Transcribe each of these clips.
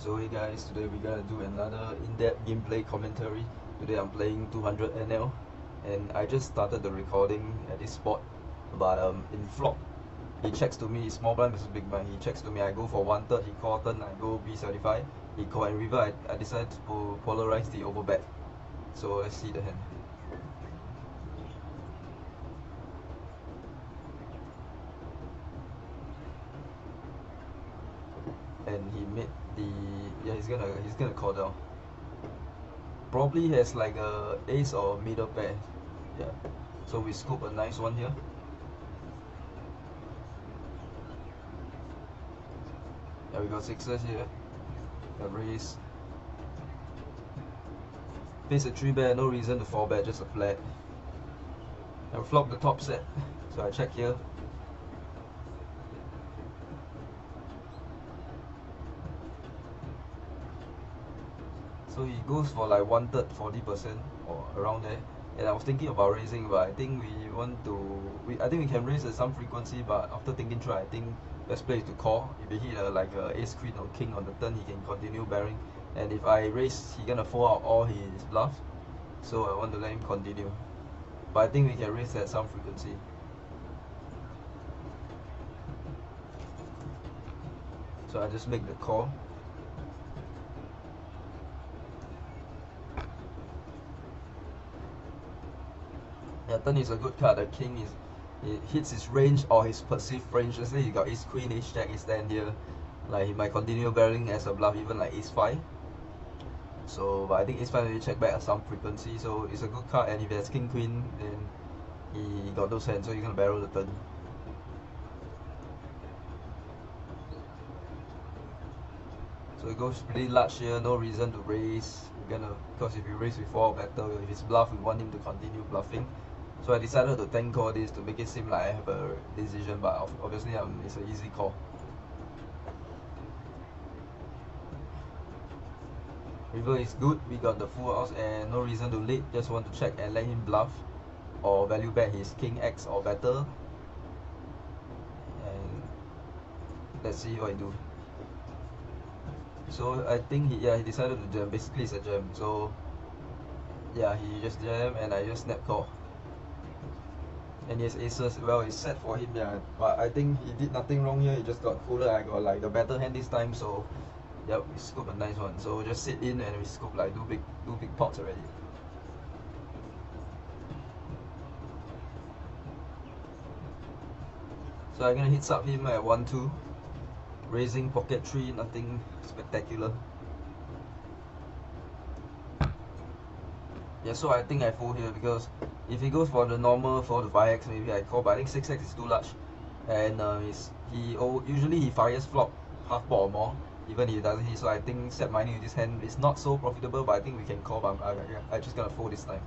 So hey guys, today we're gonna do another in-depth gameplay commentary. Today I'm playing 200 NL and I just started the recording at this spot. But in flop, he checks to me, small blind versus big blind, he checks to me, I go for 1/3, he call turn, I go B75, he call and river, I decide to polarize the overbet. So let's see the hand. And he made the, yeah, he's gonna call down. Probably has like a ace or middle pair. Yeah. So we scoop a nice one here. Yeah, we got sixes here. A raise. Face a 3-bet, no reason to 4-bet, just a flat. And flop the top set. So I check here. So he goes for like 1/3, 40% or around there. And I was thinking about raising, but I think we want to. I think we can raise at some frequency, but after thinking through, I think best play is to call. If he hit like a ace queen or king on the turn, he can continue bearing. And if I raise, he gonna fold out all his bluffs. So I want to let him continue. But I think we can raise at some frequency. So I just make the call. Yeah, turn is a good card. The king is, it hits his range or his perceived range. Let's say he got ace queen, ace jack, ace 10 here. Like he might continue barreling as a bluff, even like ace 5. So, but I think ace 5 maybe check back at some frequency. So it's a good card. And if he has king queen, then he got those hands. So he's gonna barrel the turn. So it goes pretty large here. No reason to raise. We're gonna, because if we raise with 4 better, if it's bluff, we want him to continue bluffing. So I decided to tank call this to make it seem like I have a decision, but obviously it's an easy call. River is good, we got the full house and no reason to lead, just want to check and let him bluff or value bet his king X or better. And let's see what I do. So I think he decided to jam, basically it's a jam. So yeah, he just jam and I just snap call. And he has aces, well it's set for him, yeah, but I think he did nothing wrong here, he just got cooler. I got like the better hand this time, so yep, we scoop a nice one. So just sit in and we scoop like do big pots already. So I'm gonna hit up him at 1-2, raising pocket 3, nothing spectacular. Yeah, so I think I fold here because if he goes for the normal 4 to 5x, maybe I call, but I think 6x is too large. And usually he fires flop half pot or more, even if he doesn't hit. So I think set mining with this hand is not so profitable, but I think we can call. But I just gonna fold this time.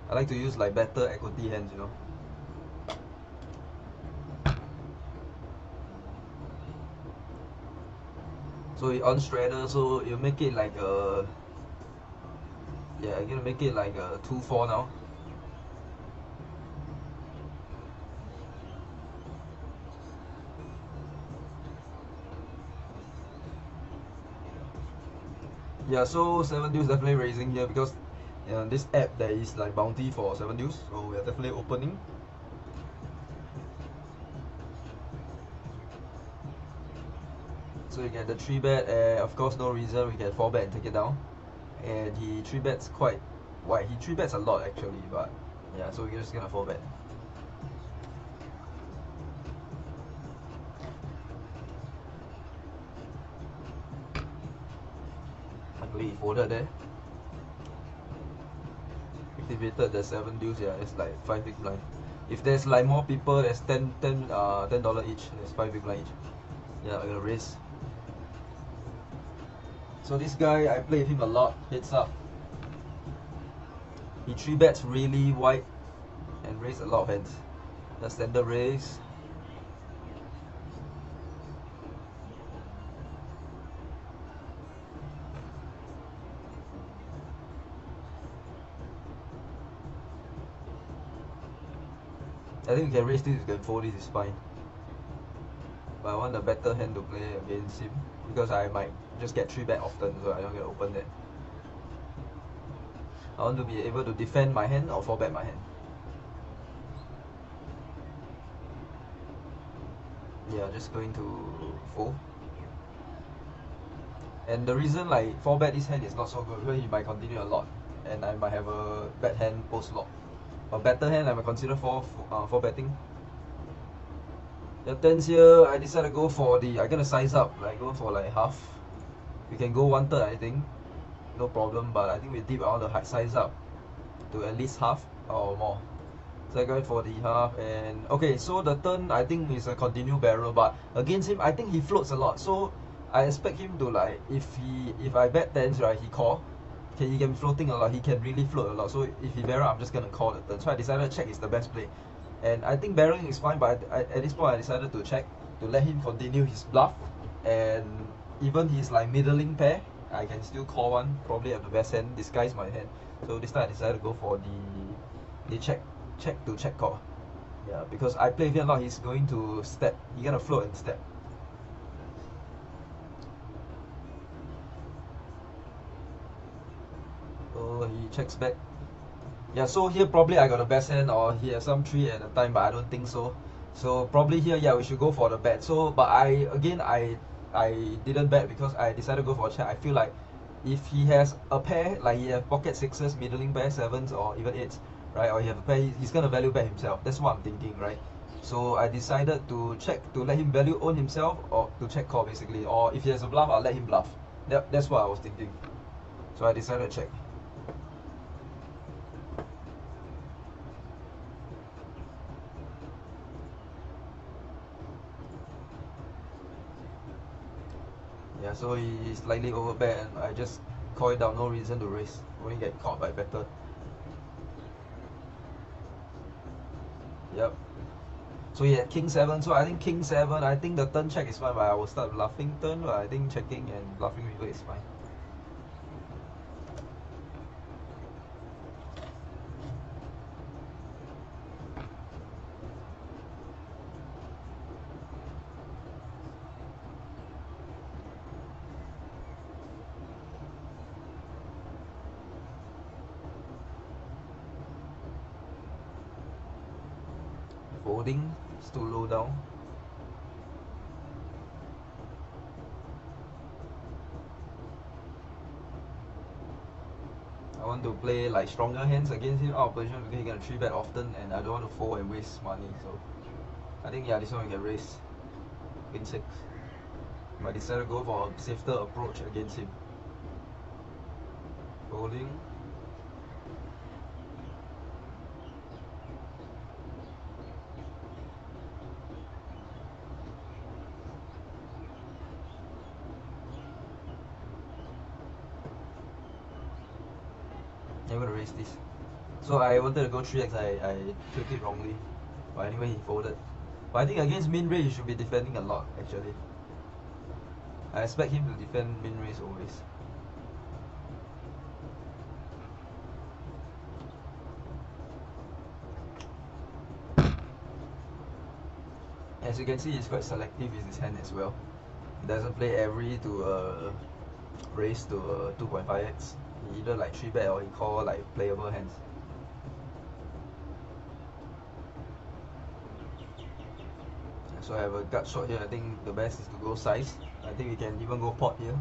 I like to use like better equity hands, you know. So he on straddle, so you make it like a, yeah, I'm gonna make it like a 2-4 now. Yeah, so 7 deuce definitely raising here because this app there is like bounty for 7 deuce, so we are definitely opening. So you get the 3-bet, of course no reason, we get 4-bet and take it down. And he 3-bets quite wide, he 3-bets a lot actually, but yeah, so we're just gonna 4-bet. Luckily he folded there. Activated the 7 deuce, yeah, it's like 5 big blind. If there's like more people, there's $10 each, there's 5 big blind each. Yeah, I'm gonna raise. So this guy, I play with him a lot, heads up. He 3-bets really wide and raise a lot of hands. The standard raise. I think we can raise this, we can fold this, is fine. But I want a better hand to play against him because I might just get 3-bet often, so I don't get open that. I want to be able to defend my hand or 4-bet my hand. Yeah, just going to fold. And the reason like 4-bet this hand is not so good because he might continue a lot, and I might have a bad hand post flop. A better hand I might consider for betting. The tens here, I decided to go for I'm gonna size up, like go for like half. We can go 1/3, I think, no problem. But I think with deep, I want to size up to at least half or more. So I go for the half, and okay. So the turn I think is a continue barrel, but against him I think he floats a lot. So I expect him to like if I bet tens, right, he call. Okay, he can be floating a lot. He can really float a lot. So if he barrel, I'm just gonna call the turn. So I decided check is the best play. And I think barreling is fine, but at this point I decided to check to let him continue his bluff, and even his like middling pair, I can still call one. Probably have the best hand, disguise my hand. So this time I decided to go for the check to check call. Yeah, because I play with him a lot. He's going to step. He's gonna float and step. So he checks back. Yeah, so here probably I got the best hand, or he has some 3 at the time, but I don't think so. So probably here, yeah, we should go for the bet. So, but I didn't bet because I decided to go for a check. I feel like if he has a pair, like he has pocket sixes, middling pair, sevens, or even eights, right, or he have a pair, he's gonna value bet himself. That's what I'm thinking, right? So I decided to check to let him value own himself, or to check call basically. Or if he has a bluff, I'll let him bluff. That's what I was thinking. So I decided to check. Yeah, so he slightly overbet, and I just call it down, no reason to raise. Only get caught by better. Yep. So he had king 7, so I think king 7, I think the turn check is fine, but I will start bluffing turn, but I think checking and bluffing river is fine. Folding, it's too low down. I want to play like stronger hands against him out of position because he can 3-bet often, and I don't want to fold and waste money. So I think, yeah, this one we can raise. Queen 6. But I decided to go for a safer approach against him. Folding. I'm gonna raise this. So I wanted to go 3x, I took it wrongly. But anyway, he folded. But I think against min raise, he should be defending a lot actually. I expect him to defend min raise always. As you can see, he's quite selective with his hand as well. He doesn't play every to raise to 2.5x. He either like 3-bet or he call like playable hands. So I have a gut shot here. I think the best is to go size. I think we can even go pot here.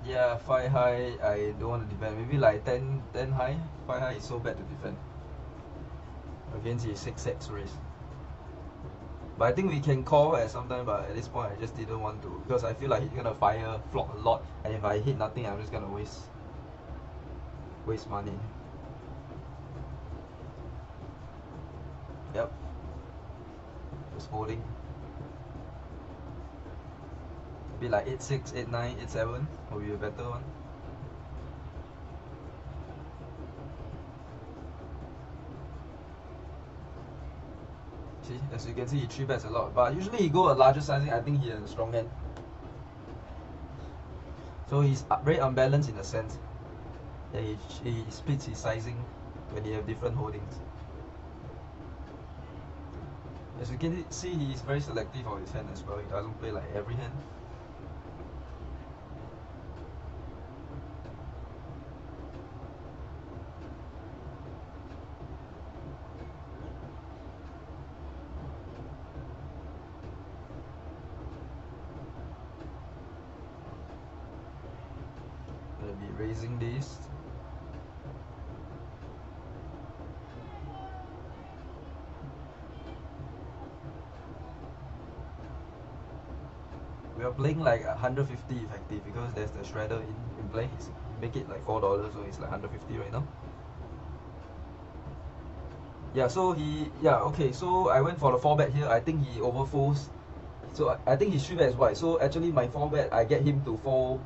Yeah, 5 high, I don't want to defend. Maybe like 10 high. 5 high is so bad to defend against his 6x raise. But I think we can call at some time, but at this point I just didn't want to, because I feel like he's gonna fire flop a lot, and if I hit nothing, I'm just gonna waste money. Yep. Just folding. Maybe like 8-6, 8-9, 8-7 will be a better one. See, as you can see, he 3-bets a lot, but usually he go a larger sizing. I think he has a strong hand, so he's very unbalanced in a sense that he splits his sizing when he have different holdings. As you can see, he's very selective of his hand as well. He doesn't play like every hand. Gonna be raising this. We are playing like 150 effective because there's the shredder in play. Make it like $4, so it's like 150 right now. Yeah, so okay, so I went for the 4-bet here. I think he overfolds. So I think his 3-bet is wide. So actually my 4-bet, I get him to fold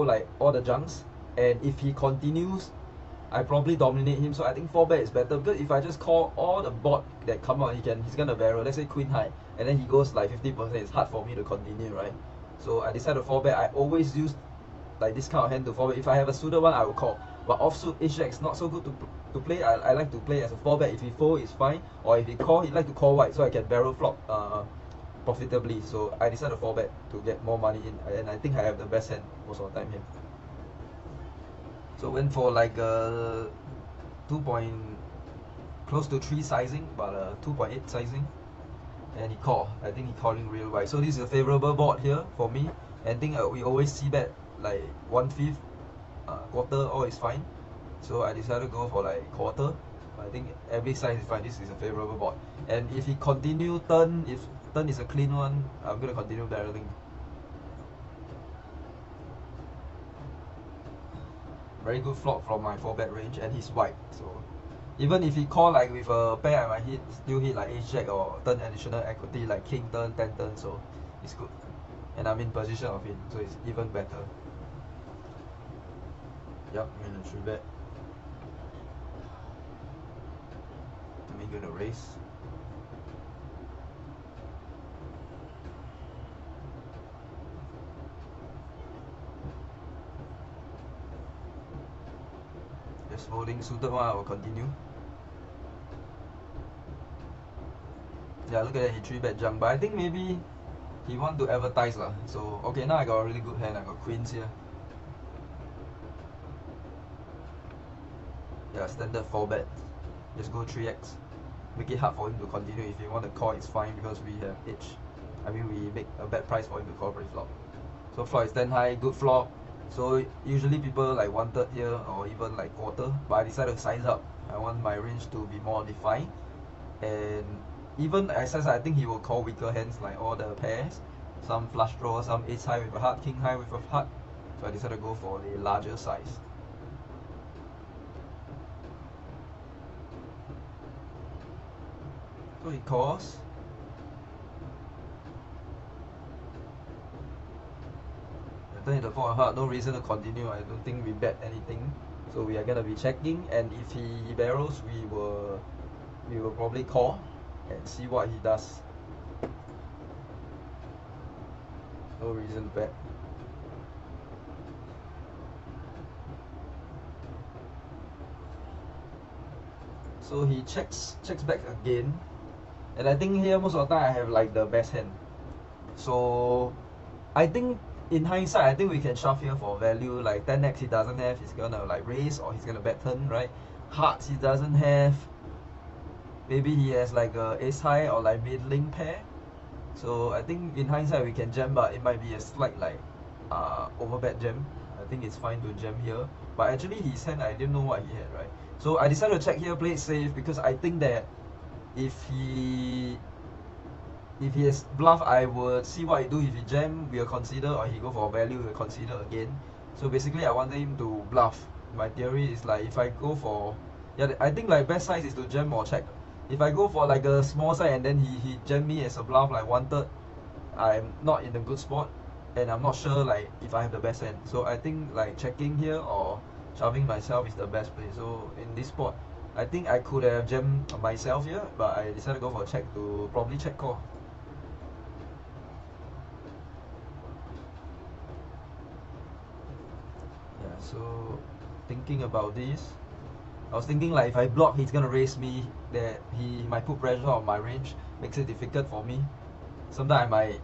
like all the junks. And if he continues, I probably dominate him. So I think 4-bet is better, because if I just call all the board that come out, he's gonna barrel. Let's say queen high, and then he goes like 50%. It's hard for me to continue, right? So I decided 4-bet. I always use like this kind of hand to 4-bet. If I have a suited one, I will call. But offsuit ace-jack is not so good to play. I like to play as a 4-bet. If he fold, it's fine. Or if he call, he like to call white, so I can barrel flop profitably. So I decided 4-bet to get more money in, and I think I have the best hand most of the time here. So went for like a 2 point close to 3 sizing, but 2.8 sizing, and he called. I think he calling real wide. So this is a favorable board here for me. And I think we always see bet like 1/5, quarter, all is fine. So I decided to go for like quarter. I think every size is fine. This is a favorable board. And if he continue turn, if turn is a clean one, I'm gonna continue barreling. Very good flop from my 4-bet range, and he's white. So even if he call like with a pair, I might still hit like ace-jack or turn additional equity like king turn, 10 turn. So it's good. And I'm in position of it, so it's even better. Yep, I'm in a 3-bet. I'm gonna raise. Just holding suited one, I will continue. Yeah, look at that, he 3-bet junk, but I think maybe he want to advertise lah. So okay, now I got a really good hand. I got queens here. Yeah, standard 4-bet. Just go 3x. Make it hard for him to continue. If he want to call, it's fine because we have edge. I mean, we make a bad price for him to call pre-flop. So flop is 10 high, good flop. So usually people like 1/3 here or even like quarter, but I decided to size up. I want my range to be more defined, and even as I think he will call weaker hands like all the pairs, some flush draw, some ace high with a heart, king high with a heart. So I decided to go for the larger size. So he calls. Turn into 4 heart, no reason to continue. I don't think we bet anything. So we are gonna be checking, and if he barrels, we will probably call and see what he does. No reason to bet. So he checks back again, and I think here most of the time I have like the best hand. So I think in hindsight, I think we can shove here for value. Like 10x he doesn't have, he's gonna like raise or he's gonna bet turn, right? Hearts he doesn't have. Maybe he has like a ace high or like middling pair. So I think in hindsight we can jam, but it might be a slight like overbet jam. I think it's fine to jam here. But actually his hand, I didn't know what he had, right? So I decided to check here, play it safe, because I think that if he has bluff, I would see what he do. If he jam, we'll consider, or he go for value, we'll consider again. So basically I wanted him to bluff. My theory is like if I go for, yeah, I think like best size is to jam or check. If I go for like a small side and then he jam me as a bluff like 1/3, I'm not in a good spot, and I'm not sure like if I have the best hand. So I think like checking here or shoving myself is the best play. So in this spot, I think I could have jammed myself here, but I decided to go for a check to probably check call. Yeah, so thinking about this, I was thinking like if I block, he's gonna raise me, that he might put pressure on my range, makes it difficult for me. Sometimes I might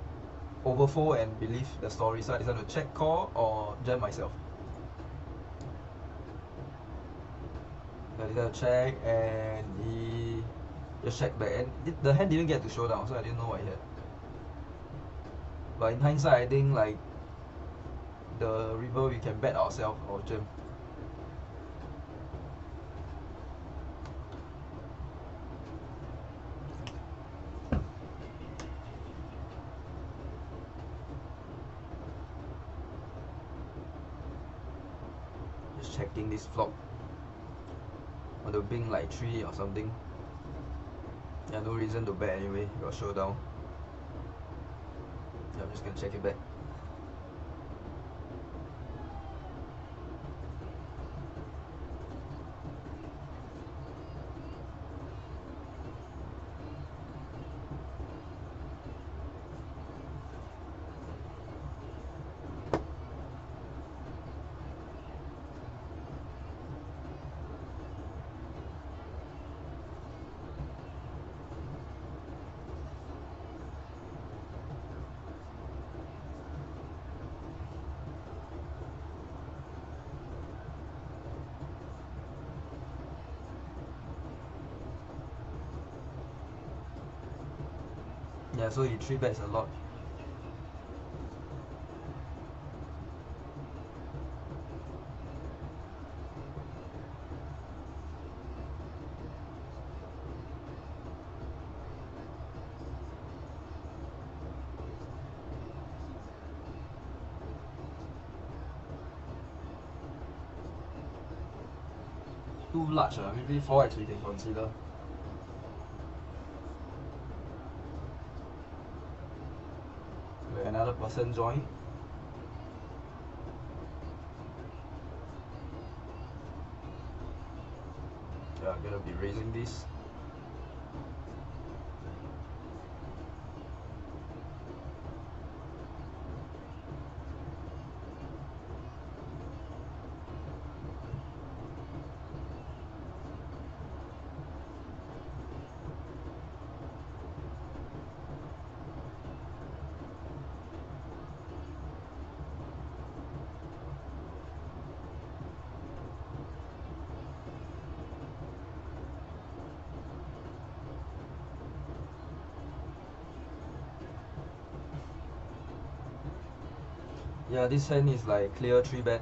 overfold and believe the story, so I decided to check call or jam myself. So I decided to check and he just checked back, and the hand didn't get to showdown, so I didn't know what he had. But in hindsight, I think like the river we can bet ourselves or jam. Just checking this flop. On the bing like 3 or something. Yeah, no reason to bet anyway, got showdown. Yeah, I'm just gonna check it back. Yeah, so he 3 bets a lot. Too large, maybe 4x we can consider. Where another person join. Yeah, I'm gonna be raising this. Yeah, this hand is like clear 3 bet.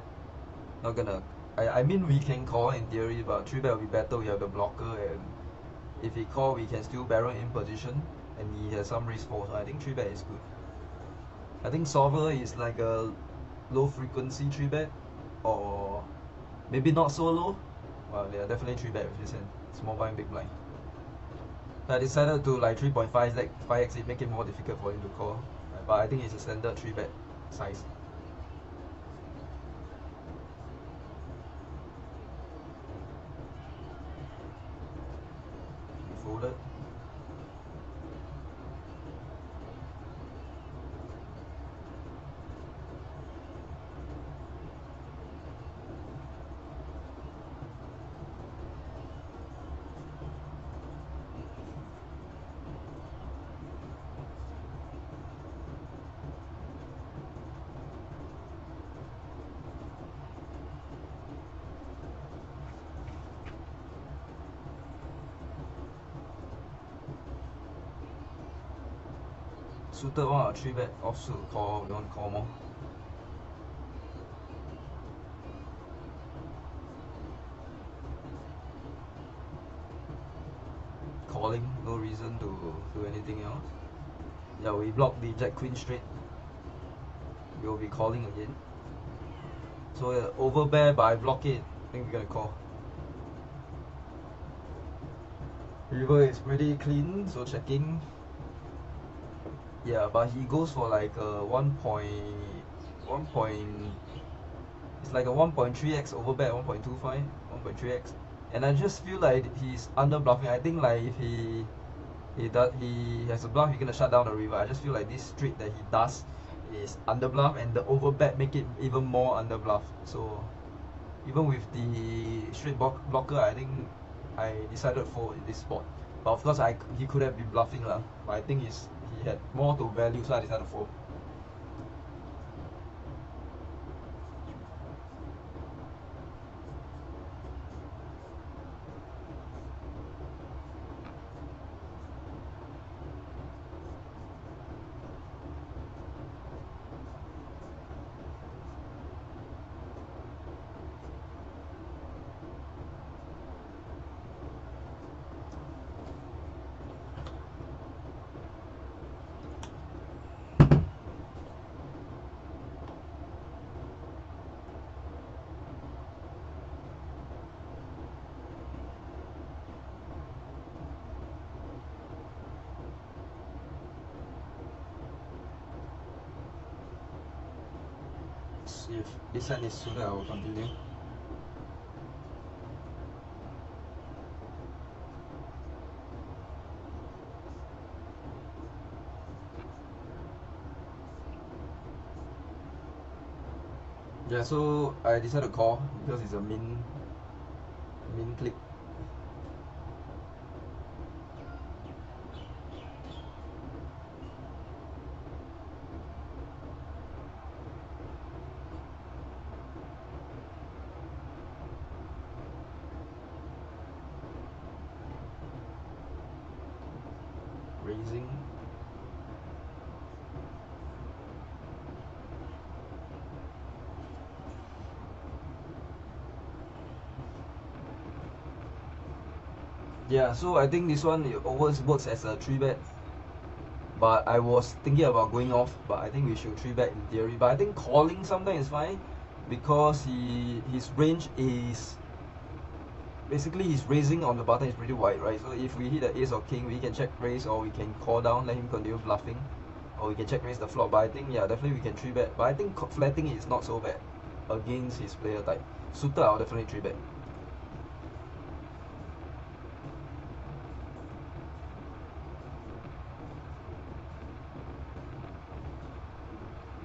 Not gonna. I mean we can call in theory, but 3 bet will be better. We have the blocker, and if he call, we can still barrel in position, and he has some raise force. So I think 3 bet is good. I think solver is like a low frequency 3 bet, or maybe not so low. Well, yeah, definitely 3 bet with this hand. Small blind, big blind. I decided to like 3.5 like 5x, it make it more difficult for him to call. But I think it's a standard 3 bet size. He folded. Suited one or 3 bet, offsuit call, we want to call more. Calling, no reason to do anything else. Yeah, we block the jack queen straight. We will be calling again. So over bear, but I block it. I think we're gonna call. River is pretty clean, so checking. Yeah, but he goes for like a 1. It's like a 1.3x over bet, 1.25, 1.3x. and I just feel like he's under bluffing. I think like if he has a bluff, he's gonna shut down the river. I just feel like this straight that he does is under bluff, and the overbet make it even more under bluff. So even with the straight blocker, I think I decided for this spot. But of course, he could have been bluffing lah. But I think he had more to value, so I decided to fold. If this hand is suited, I will continue. Yeah, so I decided to call because it's a min click. Raising. Yeah, so I think this one it always works as a 3-bet. But I was thinking about going off, but I think we should 3-bet in theory. But I think calling sometimes is fine because his range is basically he's raising on the button is pretty wide, right? So if we hit the ace or king, we can check raise or we can call down, let him continue bluffing, or we can check raise the flop. But I think yeah, definitely we can 3-bet. But I think flatting is not so bad against his player type. Suited, I'll definitely 3-bet.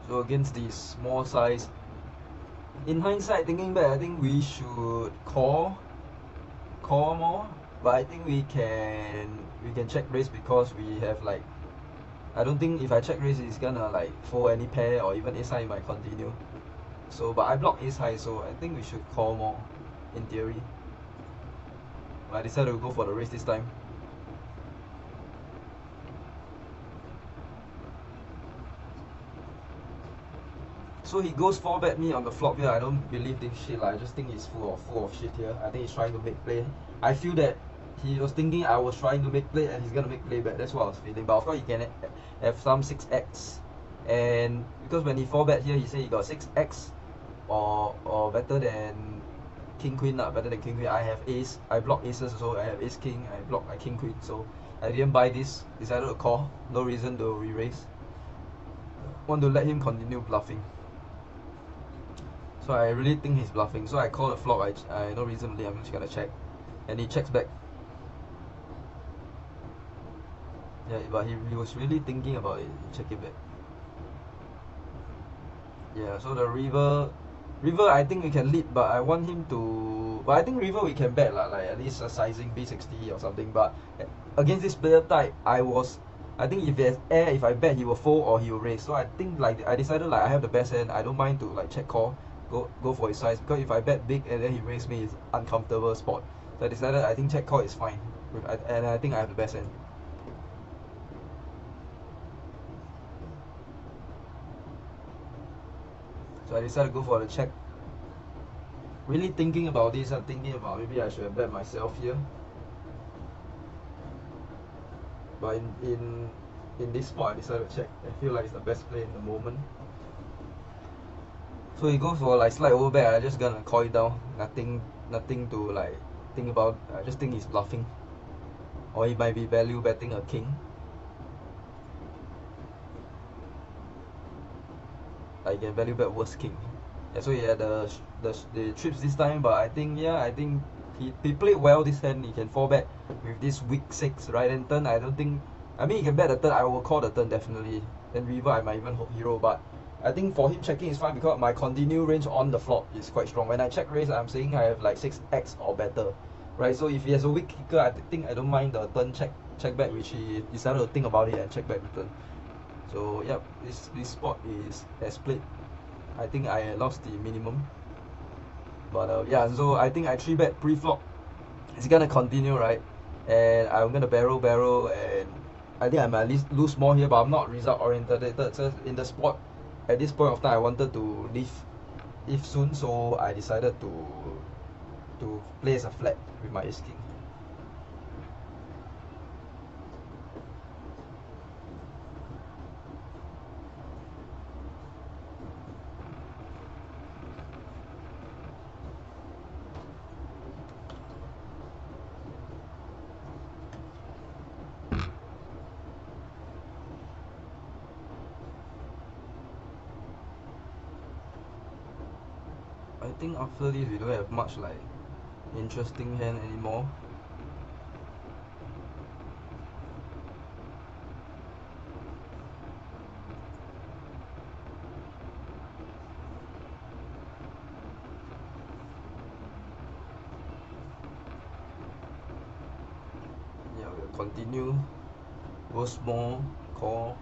So against the small size, in hindsight, thinking back, I think we should call more. But I think we can check raise because we have like, I don't think if I check raise it's gonna like fold any pair or even ace high might continue. So but I block ace high, so I think we should call more in theory. But I decided to go for the raise this time. So he goes 4-bet me on the flop here. I don't believe this shit. Like, I just think he's full of shit here. I think he's trying to make play. I feel that he was thinking I was trying to make play and he's gonna make play bet. That's what I was feeling. But of course he can have some 6x. And because when he 4-bet here, he said he got 6x or better than king queen, better than king queen. I have ace. I block aces, so I have ace king. I block my king queen. So I didn't buy this. Decided to call. No reason to re-raise. Want to let him continue bluffing. So I really think he's bluffing. So I call the flop. I no reason I'm just gonna check, and he checks back. Yeah, but he was really thinking about it. Check it back. Yeah. So the river I think we can lead, but I want him to. But I think river we can bet lah, like at least a sizing B60 or something. But against this player type, I think if there's air, if I bet he will fold or he will raise. So I think like I decided like I have the best hand. I don't mind to like check call. Go for his size, because if I bet big and then he raised me, it's uncomfortable spot. So I decided I think check call is fine, and I think I have the best hand. So I decided to go for the check. Really thinking about this, I'm thinking about maybe I should have bet myself here. But in this spot, I decided to check. I feel like it's the best play in the moment. So he goes for like slight overbet. I just gonna call it down. Nothing to like think about. I just think he's bluffing, or he might be value betting a king. I can value bet worst king. Yeah, so he had the trips this time, but I think he played well this hand. He can fall back with this weak 6 right hand turn. I don't think. I mean, he can bet the turn. I will call the turn definitely. Then river I might even hero, but I think for him checking is fine because my continue range on the flop is quite strong. When I check raise, I'm saying I have like 6x or better, right? So if he has a weak kicker, I think I don't mind the turn check back, which he decided to think about it and check back the turn. So yep, this spot is as played. I think I lost the minimum, but yeah. So I think I 3-bet pre-flop. It's gonna continue, right? And I'm gonna barrel, and I think I might at least lose more here, but I'm not result oriented. So in the spot, at this point of time, I wanted to leave if soon, so I decided to place a flat with my ace king. I think after this we don't have much like interesting hand anymore. Yeah, we'll continue. Go small, call.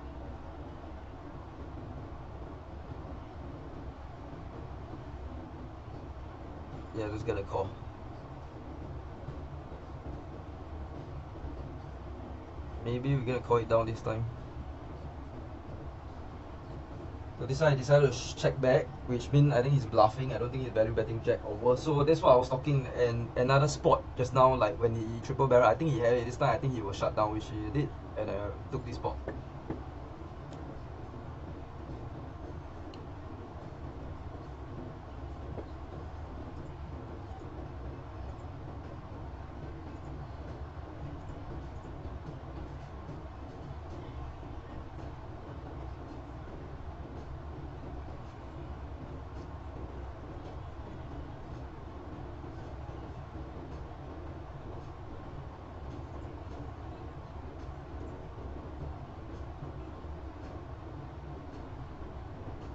Yeah, just gonna call. Maybe we're gonna call it down this time. So this time I decided to check back, which means I think he's bluffing. I don't think he's value betting jack over. So that's what I was talking. And another spot just now, like when he triple barrel, I think he had it this time. I think he was shut down, which he did, and I took this spot.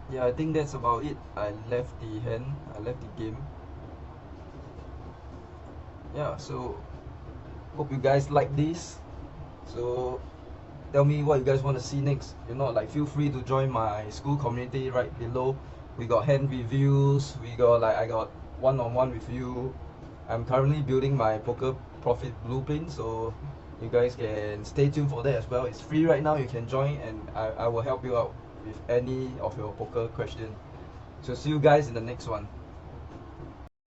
Yeah, I think that's about it. I left the hand, I left the game. Yeah, so hope you guys like this. So tell me what you guys want to see next. You know, like feel free to join my school community right below. We got hand reviews, we got like I got one-on-one with you. I'm currently building my poker profit blueprint, so you guys can stay tuned for that as well. It's free right now, you can join, and I will help you out with any of your poker question. So see you guys in the next one.